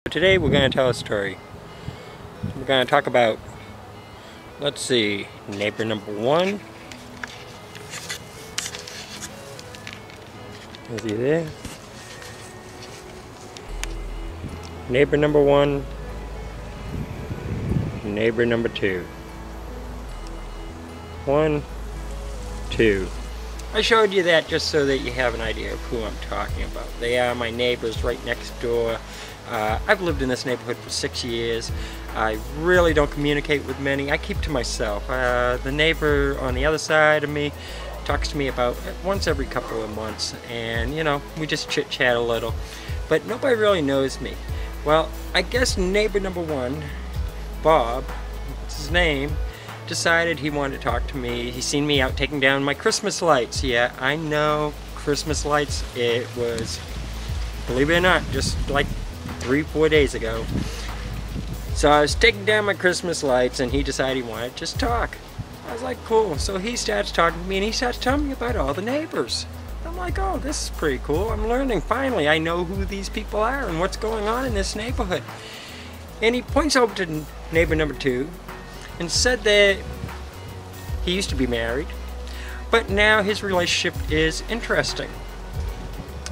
Today we're going to tell a story. We're going to talk about, let's see, neighbor number one. Is he there? Neighbor number one. Neighbor number two. 1, 2. I showed you that just so that you have an idea of who I'm talking about. They are my neighbors right next door. I've lived in this neighborhood for 6 years. I really don't communicate with many. I keep to myself. The neighbor on the other side of me talks to me about once every couple of months, and you know, we just chit-chat a little. But nobody really knows me. Well, I guess neighbor number one, Bob, that's his name, decided he wanted to talk to me. He's seen me out taking down my Christmas lights. Yeah, I know, Christmas lights. It was, believe it or not, just like 3-4 days ago. So I was taking down my Christmas lights and he decided he wanted to just talk. I was like, cool. So he starts talking to me and he starts telling me about all the neighbors. I'm like, oh, this is pretty cool. I'm learning. Finally, I know who these people are and what's going on in this neighborhood. And he points over to neighbor number two and said that he used to be married, but now his relationship is interesting.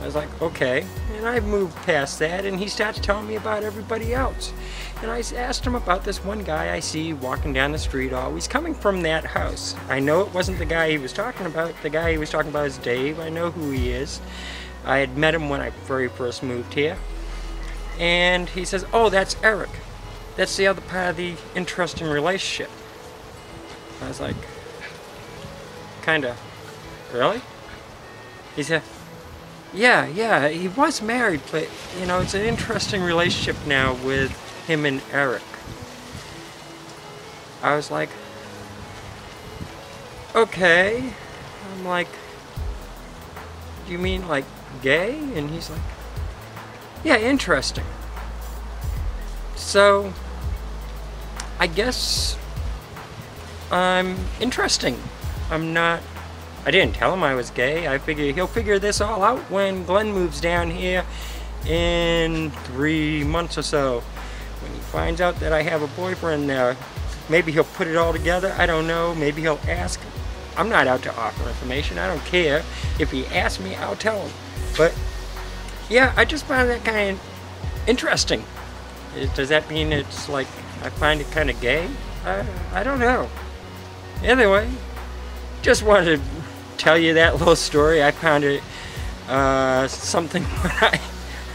I was like, okay, and I moved past that, and he starts telling me about everybody else. And I asked him about this one guy I see walking down the street always coming from that house. I know it wasn't the guy he was talking about. The guy he was talking about is Dave. I know who he is. I had met him when I very first moved here. And he says, oh, that's Eric. That's the other part of the interesting relationship. I was like, kinda, really? He said, yeah, he was married, but you know, it's an interesting relationship now with him and Eric. I was like, okay. I'm like, do you mean like gay? And he's like, yeah, interesting. So, I guess I'm interesting. I didn't tell him I was gay. I figure he'll figure this all out when Glenn moves down here in 3 months or so. When he finds out that I have a boyfriend there, maybe he'll put it all together. I don't know. Maybe he'll ask. I'm not out to offer information. I don't care. If he asks me, I'll tell him. But yeah, I just found that kind of interesting. Does that mean it's like I find it kind of gay? I don't know. Anyway, just wanted to tell you that little story. I found it something when I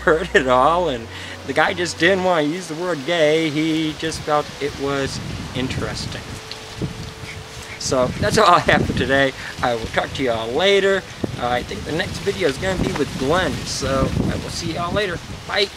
heard it all, and the guy just didn't want to use the word gay. He just felt it was interesting. So that's all I have for today. I will talk to you all later. I think the next video is going to be with Glenn, so I will see you all later. Bye.